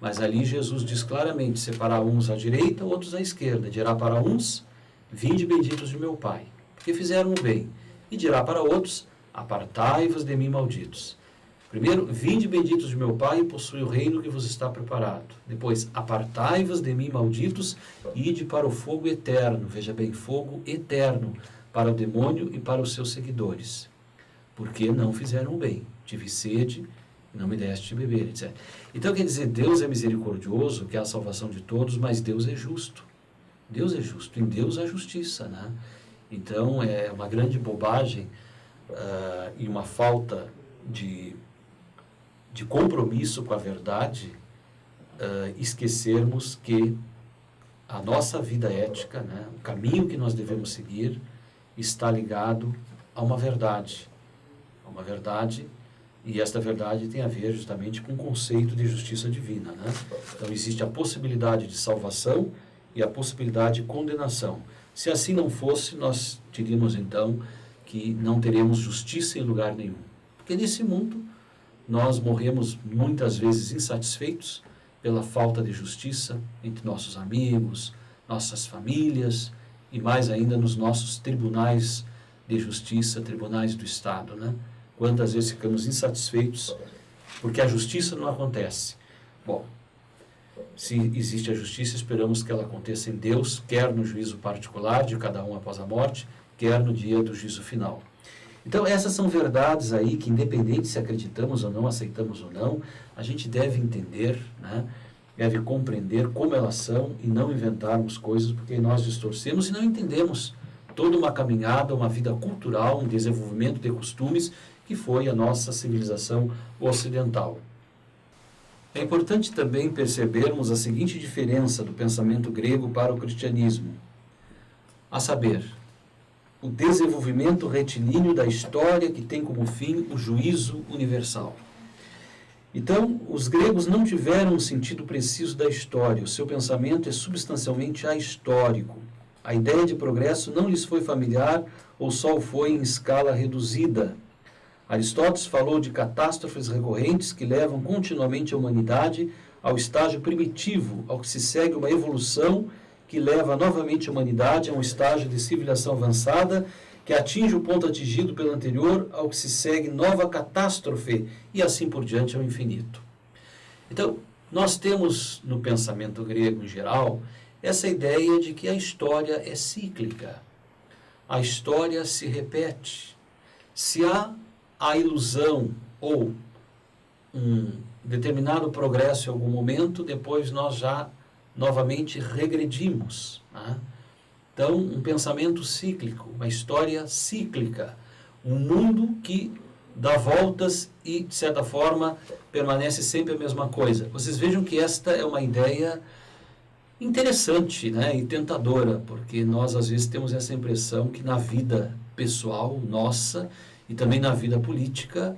Mas ali Jesus diz claramente, separar uns à direita, outros à esquerda. Dirá para uns, vinde benditos de meu Pai, porque fizeram o bem. E dirá para outros, apartai-vos de mim, malditos. Primeiro, vinde benditos de meu Pai, e possui o reino que vos está preparado. Depois, apartai-vos de mim, malditos, e ide para o fogo eterno. Veja bem, fogo eterno, para o demônio e para os seus seguidores. Porque não fizeram o bem. Tive sede, não me deste de beber, etc. Então, quer dizer, Deus é misericordioso, quer a salvação de todos, mas Deus é justo. Deus é justo, em Deus há justiça, né? Então, é uma grande bobagem e uma falta de compromisso com a verdade esquecermos que a nossa vida ética, né, o caminho que nós devemos seguir, está ligado a uma verdade. A uma verdade, e esta verdade tem a ver justamente com o conceito de justiça divina, né? Então, existe a possibilidade de salvação e a possibilidade de condenação. Se assim não fosse, nós diríamos então que não teremos justiça em lugar nenhum. Porque nesse mundo nós morremos muitas vezes insatisfeitos pela falta de justiça entre nossos amigos, nossas famílias e mais ainda nos nossos tribunais de justiça, tribunais do Estado, né? Quantas vezes ficamos insatisfeitos porque a justiça não acontece. Bom, se existe a justiça, esperamos que ela aconteça em Deus, quer no juízo particular de cada um após a morte, quer no dia do juízo final. Então, essas são verdades aí que, independente se acreditamos ou não, aceitamos ou não, a gente deve entender, né? Deve compreender como elas são e não inventarmos coisas, porque nós distorcemos e não entendemos toda uma caminhada, uma vida cultural, um desenvolvimento de costumes que foi a nossa civilização ocidental. É importante também percebermos a seguinte diferença do pensamento grego para o cristianismo, a saber, o desenvolvimento retilíneo da história que tem como fim o juízo universal. Então, os gregos não tiveram um sentido preciso da história, o seu pensamento é substancialmente ahistórico. A ideia de progresso não lhes foi familiar ou só o foi em escala reduzida. Aristóteles falou de catástrofes recorrentes que levam continuamente a humanidade ao estágio primitivo, ao que se segue uma evolução que leva novamente a humanidade a um estágio de civilização avançada que atinge o ponto atingido pelo anterior, ao que se segue nova catástrofe e assim por diante ao infinito. Então, nós temos no pensamento grego em geral essa ideia de que a história é cíclica. A história se repete. Se há a ilusão ou um determinado progresso em algum momento, depois nós já novamente regredimos, né? Então, um pensamento cíclico, uma história cíclica, um mundo que dá voltas e, de certa forma, permanece sempre a mesma coisa. Vocês vejam que esta é uma ideia interessante, né, e tentadora, porque nós às vezes temos essa impressão que na vida pessoal nossa e também na vida política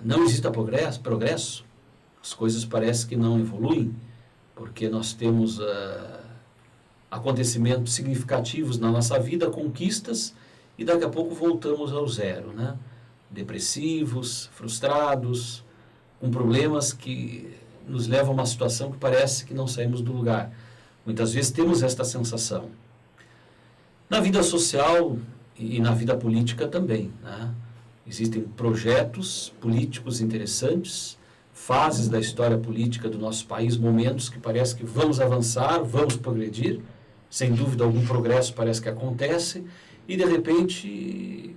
não existe progresso, as coisas parecem que não evoluem, porque nós temos acontecimentos significativos na nossa vida, conquistas, e daqui a pouco voltamos ao zero, né? Depressivos, frustrados, com problemas que nos levam a uma situação que parece que não saímos do lugar. Muitas vezes temos esta sensação. Na vida social e na vida política também, né? Existem projetos políticos interessantes, fases da história política do nosso país, momentos que parece que vamos avançar, vamos progredir, sem dúvida algum progresso parece que acontece, e de repente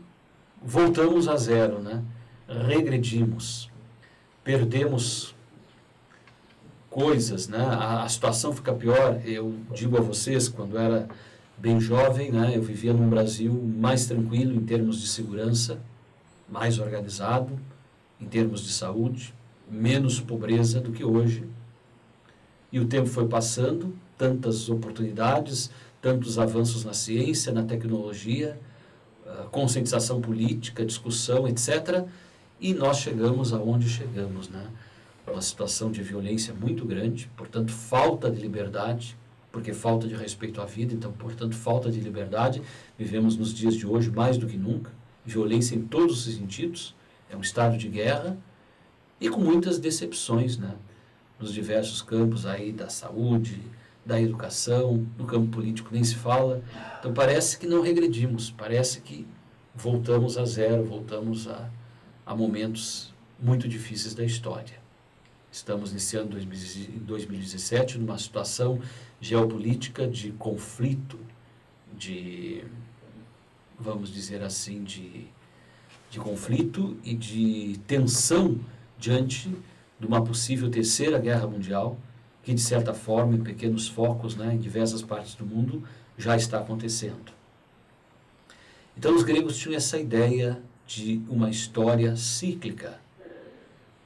voltamos a zero, né? Regredimos, perdemos coisas, né? A situação fica pior. Eu digo a vocês, quando era bem jovem, né, eu vivia num Brasil mais tranquilo em termos de segurança, mais organizado em termos de saúde, menos pobreza do que hoje. E o tempo foi passando, tantas oportunidades, tantos avanços na ciência, na tecnologia, conscientização política, discussão, etc. E nós chegamos aonde chegamos, né? Uma situação de violência muito grande, portanto, falta de liberdade, porque falta de respeito à vida, então, portanto, falta de liberdade. Vivemos nos dias de hoje mais do que nunca, violência em todos os sentidos, é um estado de guerra, e com muitas decepções, né? Nos diversos campos aí da saúde, da educação, no campo político nem se fala. Então parece que não regredimos, parece que voltamos a zero, voltamos a momentos muito difíceis da história. Estamos iniciando 2017 numa situação geopolítica de conflito, de, vamos dizer assim, de conflito e de tensão diante de uma possível terceira guerra mundial, que de certa forma, em pequenos focos, né, em diversas partes do mundo, já está acontecendo. Então os gregos tinham essa ideia de uma história cíclica.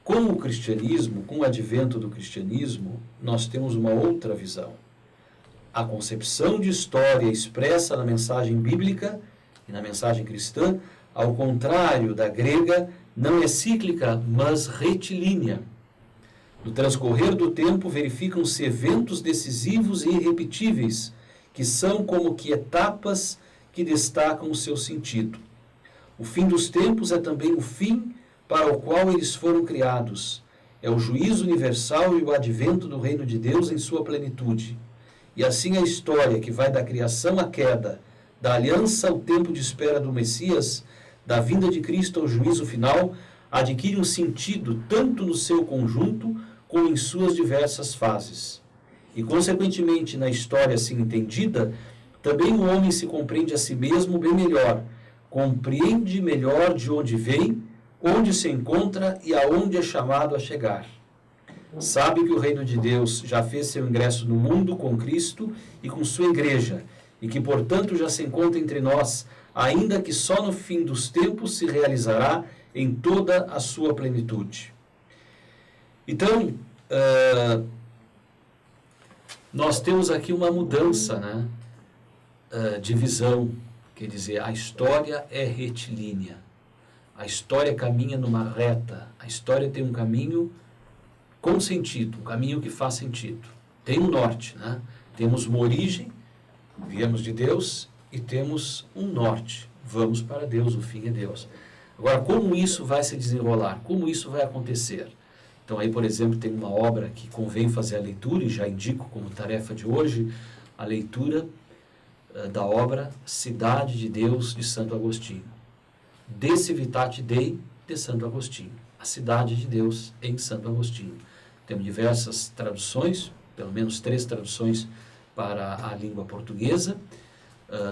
Com o cristianismo, com o advento do cristianismo, nós temos uma outra visão. A concepção de história expressa na mensagem bíblica e na mensagem cristã, ao contrário da grega, não é cíclica, mas retilínea. No transcorrer do tempo, verificam-se eventos decisivos e irrepetíveis, que são como que etapas que destacam o seu sentido. O fim dos tempos é também o fim para o qual eles foram criados. É o juízo universal e o advento do reino de Deus em sua plenitude. E assim a história que vai da criação à queda, da aliança ao tempo de espera do Messias, da vinda de Cristo ao juízo final, adquire um sentido tanto no seu conjunto como em suas diversas fases. E, consequentemente, na história assim entendida, também o homem se compreende a si mesmo bem melhor, compreende melhor de onde vem, onde se encontra e aonde é chamado a chegar. Sabe que o reino de Deus já fez seu ingresso no mundo com Cristo e com sua igreja, e que, portanto, já se encontra entre nós, ainda que só no fim dos tempos se realizará em toda a sua plenitude. Então, nós temos aqui uma mudança, né, de visão, quer dizer, a história é retilínea, a história caminha numa reta, a história tem um caminho com sentido, um caminho que faz sentido. Tem um norte, né? Temos uma origem, viemos de Deus, e temos um norte, vamos para Deus, o fim é Deus. Agora, como isso vai se desenrolar? Como isso vai acontecer? Então, aí, por exemplo, tem uma obra que convém fazer a leitura, e já indico como tarefa de hoje, a leitura da obra Cidade de Deus, de Santo Agostinho. De Civitate Dei, de Santo Agostinho. A Cidade de Deus em Santo Agostinho. Temos diversas traduções, pelo menos 3 traduções para a língua portuguesa.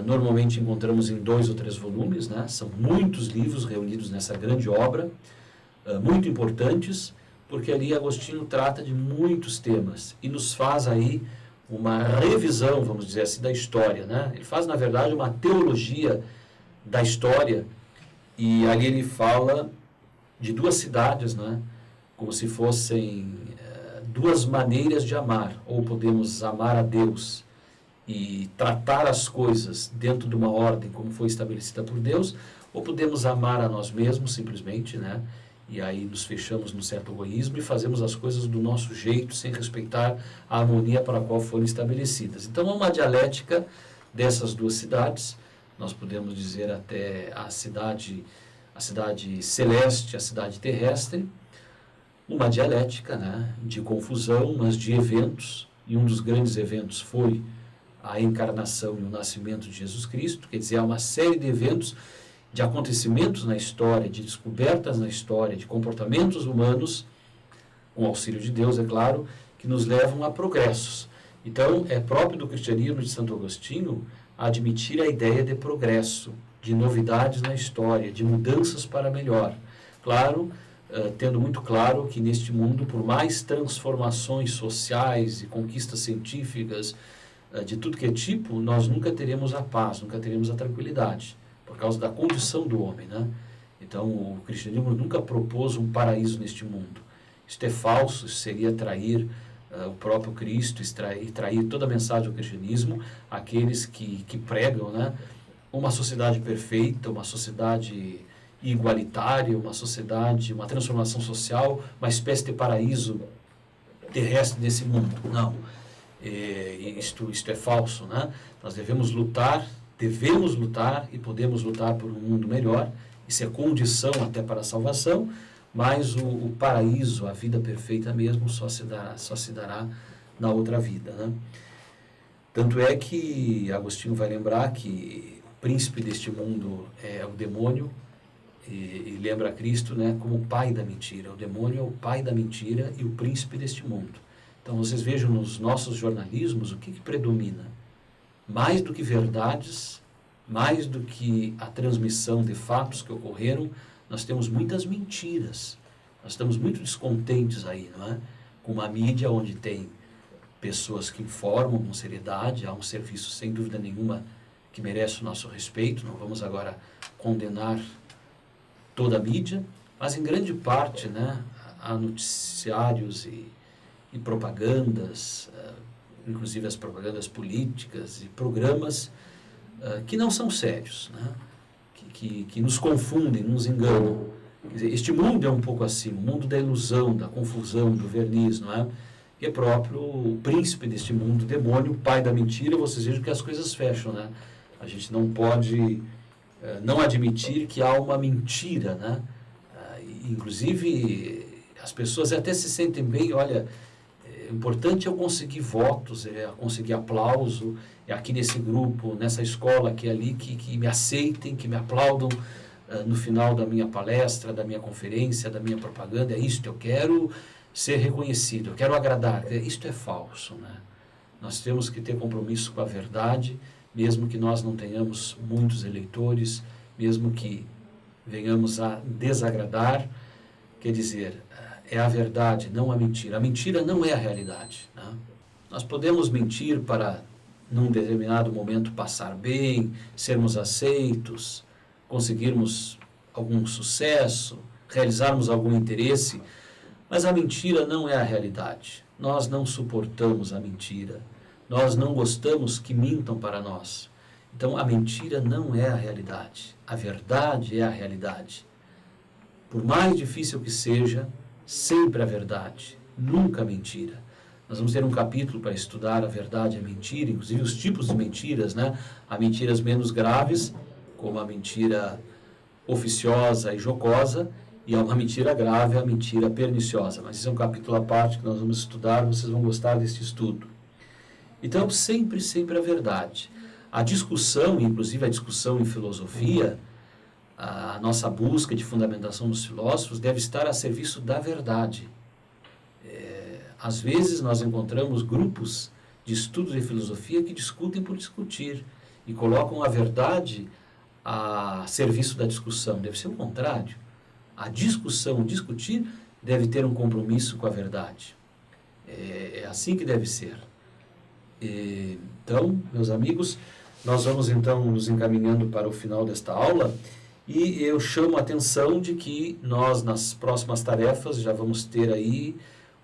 Normalmente encontramos em 2 ou 3 volumes, né? São muitos livros reunidos nessa grande obra, muito importantes, porque ali Agostinho trata de muitos temas e nos faz aí uma revisão, vamos dizer assim, da história, né? Ele faz, na verdade, uma teologia da história, e ali ele fala de 2 cidades, né? Como se fossem 2 maneiras de amar. Ou podemos amar a Deus e tratar as coisas dentro de uma ordem como foi estabelecida por Deus, ou podemos amar a nós mesmos simplesmente, né? E aí nos fechamos num certo egoísmo e fazemos as coisas do nosso jeito, sem respeitar a harmonia para a qual foram estabelecidas. Então é uma dialética dessas 2 cidades. Nós podemos dizer até a cidade celeste, a cidade terrestre, uma dialética, né, de confusão, mas de eventos, e um dos grandes eventos foi a encarnação e o nascimento de Jesus Cristo, quer dizer, há uma série de eventos, de acontecimentos na história, de descobertas na história, de comportamentos humanos, com auxílio de Deus, é claro, que nos levam a progressos. Então, é próprio do cristianismo de Santo Agostinho admitir a ideia de progresso, de novidades na história, de mudanças para melhor. Claro, tendo muito claro que neste mundo, por mais transformações sociais e conquistas científicas, de tudo que é tipo, nós nunca teremos a paz, nunca teremos a tranquilidade, por causa da condição do homem, né? Então, o cristianismo nunca propôs um paraíso neste mundo. Isto é falso, isso seria trair o próprio Cristo, trair toda a mensagem do cristianismo, aqueles que pregam, né, uma sociedade perfeita, uma sociedade igualitária, uma sociedade, uma transformação social, uma espécie de paraíso terrestre nesse mundo. Não, isto é falso, né? Nós devemos lutar e podemos lutar por um mundo melhor. Isso é condição até para a salvação, mas o paraíso, a vida perfeita mesmo, só se dará na outra vida, né? Tanto é que Agostinho vai lembrar que o príncipe deste mundo é o demônio, e lembra Cristo, né, como o pai da mentira. O demônio é o pai da mentira e o príncipe deste mundo. Então vocês vejam nos nossos jornalismos o que predomina. Mais do que verdades, mais do que a transmissão de fatos que ocorreram, nós temos muitas mentiras. Nós estamos muito descontentes aí, não é? Com uma mídia onde tem pessoas que informam com seriedade, há um serviço sem dúvida nenhuma que merece o nosso respeito. Não vamos agora condenar toda a mídia, mas em grande parte, né, há noticiários e propagandas, inclusive as propagandas políticas e programas que não são sérios, né? Que nos confundem, nos enganam. Quer dizer, este mundo é um pouco assim, o mundo da ilusão, da confusão, do verniz, não é? E é próprio o príncipe deste mundo, o demônio, o pai da mentira. Vocês vejam que as coisas fecham, né? A gente não pode não admitir que há uma mentira, né? Inclusive, as pessoas até se sentem bem, olha, o importante é eu conseguir votos, é conseguir aplauso, é aqui nesse grupo, nessa escola aqui ali, que me aceitem, que me aplaudam no final da minha palestra, da minha conferência, da minha propaganda. É isto, eu quero ser reconhecido, eu quero agradar. Isto é falso, né? Nós temos que ter compromisso com a verdade, mesmo que nós não tenhamos muitos eleitores, mesmo que venhamos a desagradar. Quer dizer, é a verdade, não a mentira. A mentira não é a realidade, né? Nós podemos mentir para, num determinado momento, passar bem, sermos aceitos, conseguirmos algum sucesso, realizarmos algum interesse, mas a mentira não é a realidade. Nós não suportamos a mentira. Nós não gostamos que mintam para nós. Então, a mentira não é a realidade. A verdade é a realidade. Por mais difícil que seja, sempre a verdade, nunca a mentira. Nós vamos ter um capítulo para estudar a verdade e a mentira, inclusive os tipos de mentiras, né? Há mentiras menos graves, como a mentira oficiosa e jocosa, e há uma mentira grave, a mentira perniciosa. Mas isso é um capítulo à parte que nós vamos estudar, vocês vão gostar desse estudo. Então, sempre a verdade. A discussão, inclusive a discussão em filosofia, a nossa busca de fundamentação dos filósofos deve estar a serviço da verdade. Às vezes nós encontramos grupos de estudo de filosofia que discutem por discutir, e colocam a verdade a serviço da discussão. Deve ser o contrário. A discussão, discutir, deve ter um compromisso com a verdade. É assim que deve ser. Então, meus amigos, nós vamos então nos encaminhando para o final desta aula e eu chamo a atenção de que nós, nas próximas tarefas, já vamos ter aí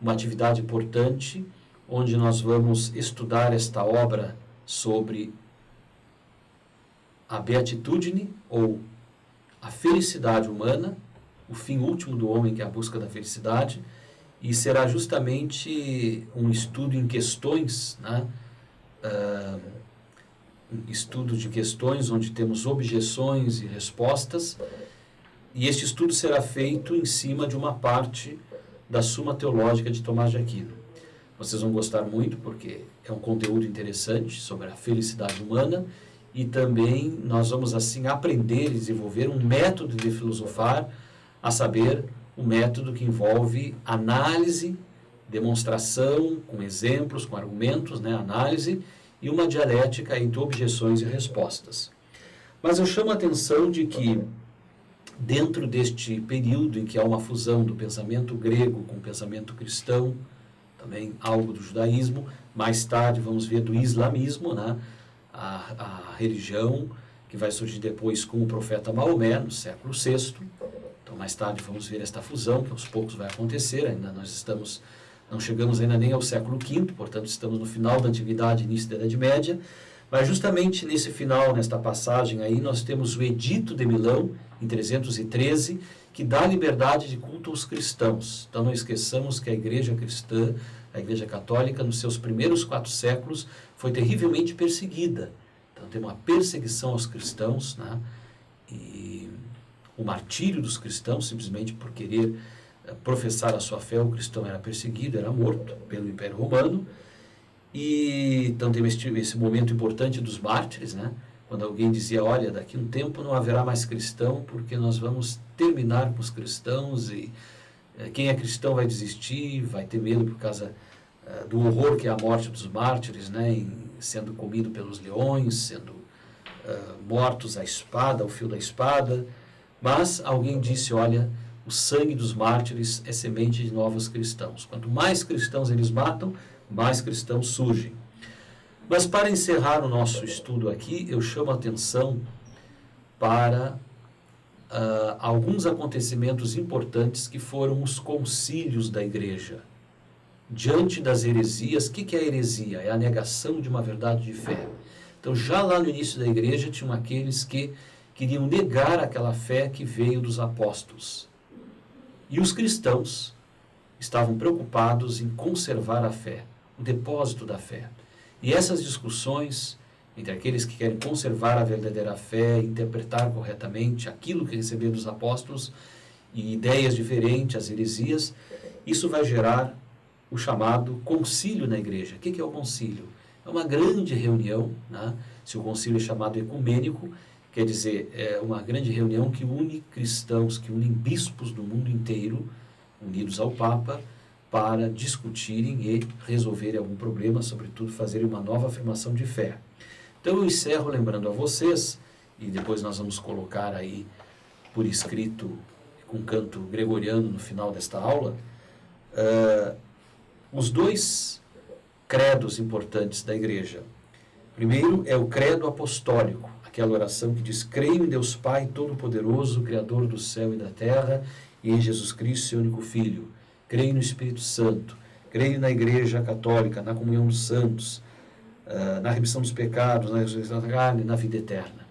uma atividade importante, onde nós vamos estudar esta obra sobre a beatitudine, ou a felicidade humana, o fim último do homem, que é a busca da felicidade, e será justamente um estudo em questões, né? Estudo de questões onde temos objeções e respostas, e este estudo será feito em cima de uma parte da Suma Teológica de Tomás de Aquino. Vocês vão gostar muito, porque é um conteúdo interessante sobre a felicidade humana, e também nós vamos assim aprender e desenvolver um método de filosofar, a saber, um método que envolve análise, demonstração, com exemplos, com argumentos, né, análise, e uma dialética entre objeções e respostas. Mas eu chamo a atenção de que, dentro deste período em que há uma fusão do pensamento grego com o pensamento cristão, também algo do judaísmo, mais tarde vamos ver do islamismo, né, a religião que vai surgir depois com o profeta Maomé, no século VI. Então, mais tarde vamos ver esta fusão, que aos poucos vai acontecer, ainda não chegamos ainda nem ao século V, portanto estamos no final da Antiguidade, início da Idade Média, mas justamente nesse final, nesta passagem aí, nós temos o Edito de Milão, em 313, que dá liberdade de culto aos cristãos. Então não esqueçamos que a igreja cristã, a igreja católica, nos seus primeiros 4 séculos, foi terrivelmente perseguida. Então tem uma perseguição aos cristãos, né? E o martírio dos cristãos, simplesmente por querer professar a sua fé, o cristão era perseguido, era morto pelo Império Romano. E então tem esse momento importante dos mártires, né? Quando alguém dizia, olha, daqui a um tempo não haverá mais cristão, porque nós vamos terminar com os cristãos e quem é cristão vai desistir, vai ter medo por causa do horror que é a morte dos mártires, né? Sendo comido pelos leões, sendo mortos à espada, ao fio da espada. Mas alguém disse, olha, o sangue dos mártires é semente de novos cristãos. Quanto mais cristãos eles matam, mais cristãos surgem. Mas para encerrar o nosso estudo aqui, eu chamo a atenção para alguns acontecimentos importantes que foram os concílios da igreja. Diante das heresias, o que é a heresia? É a negação de uma verdade de fé. Então, já lá no início da igreja, tinham aqueles que queriam negar aquela fé que veio dos apóstolos. E os cristãos estavam preocupados em conservar a fé, o depósito da fé. E essas discussões entre aqueles que querem conservar a verdadeira fé, interpretar corretamente aquilo que receberam dos apóstolos e ideias diferentes, as heresias, isso vai gerar o chamado concílio na igreja. O que é o concílio? É uma grande reunião, né? Se o concílio é chamado ecumênico, quer dizer, é uma grande reunião que une cristãos, que une bispos do mundo inteiro, unidos ao Papa, para discutirem e resolverem algum problema, sobretudo fazerem uma nova afirmação de fé. Então eu encerro lembrando a vocês, e depois nós vamos colocar aí por escrito, com canto gregoriano no final desta aula, os 2 credos importantes da igreja. Primeiro é o credo apostólico, aquela oração que diz, creio em Deus Pai Todo-Poderoso, Criador do céu e da terra, e em Jesus Cristo, seu único Filho. Creio no Espírito Santo, creio na Igreja Católica, na comunhão dos santos, na remissão dos pecados, na ressurreição da carne, na vida eterna.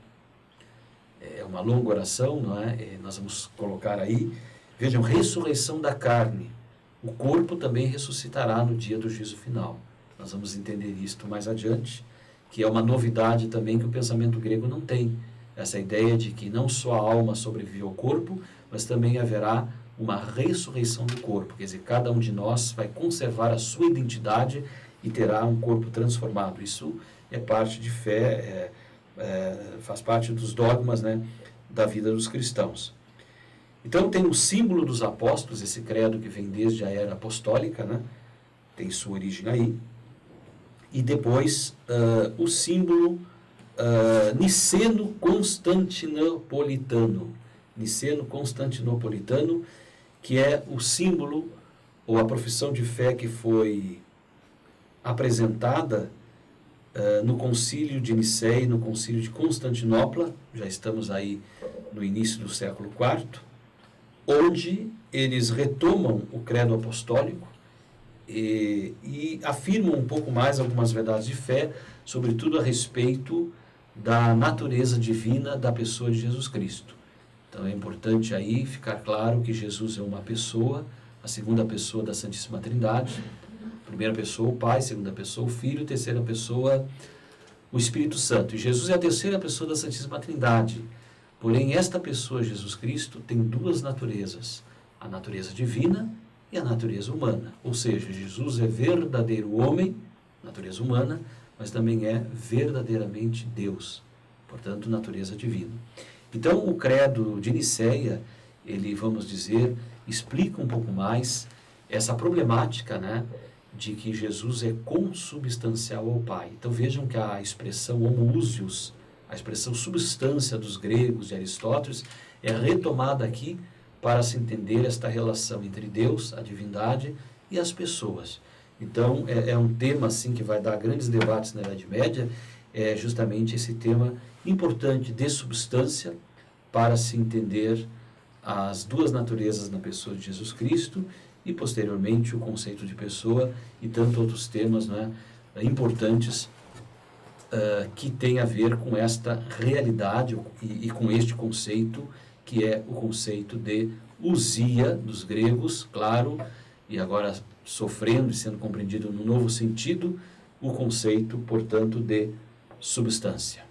É uma longa oração, não é? Nós vamos colocar aí, vejam, ressurreição da carne. O corpo também ressuscitará no dia do juízo final. Nós vamos entender isto mais adiante, que é uma novidade também que o pensamento grego não tem. Essa ideia de que não só a alma sobrevive ao corpo, mas também haverá uma ressurreição do corpo. Quer dizer, cada um de nós vai conservar a sua identidade e terá um corpo transformado. Isso é parte de fé, faz parte dos dogmas, né, da vida dos cristãos. Então tem o símbolo dos apóstolos, esse credo que vem desde a era apostólica, né, tem sua origem aí. E depois o símbolo niceno-constantinopolitano. Niceno-constantinopolitano, que é o símbolo ou a profissão de fé que foi apresentada no concílio de Nicéia e no concílio de Constantinopla, já estamos aí no início do século IV, onde eles retomam o credo apostólico e afirmam um pouco mais algumas verdades de fé, sobretudo a respeito da natureza divina da pessoa de Jesus Cristo. Então é importante aí ficar claro que Jesus é uma pessoa, a segunda pessoa da Santíssima Trindade, primeira pessoa o Pai, segunda pessoa o Filho, terceira pessoa o Espírito Santo. E Jesus é a terceira pessoa da Santíssima Trindade. Porém, esta pessoa, Jesus Cristo, tem duas naturezas, a natureza divina e a natureza humana. Ou seja, Jesus é verdadeiro homem, natureza humana, mas também é verdadeiramente Deus, portanto, natureza divina. Então, o credo de Nicéia, ele, vamos dizer, explica um pouco mais essa problemática, né, de que Jesus é consubstancial ao Pai. Então, vejam que a expressão homoousios, a expressão substância dos gregos de Aristóteles, é retomada aqui para se entender esta relação entre Deus, a divindade, e as pessoas. Então, é um tema assim que vai dar grandes debates na Idade Média, é justamente esse tema importante de substância para se entender as duas naturezas na pessoa de Jesus Cristo e, posteriormente, o conceito de pessoa e tantos outros temas, né, importantes que tem a ver com esta realidade e com este conceito, que é o conceito de ousia dos gregos, claro, e agora sofrendo e sendo compreendido no novo sentido, o conceito, portanto, de substância.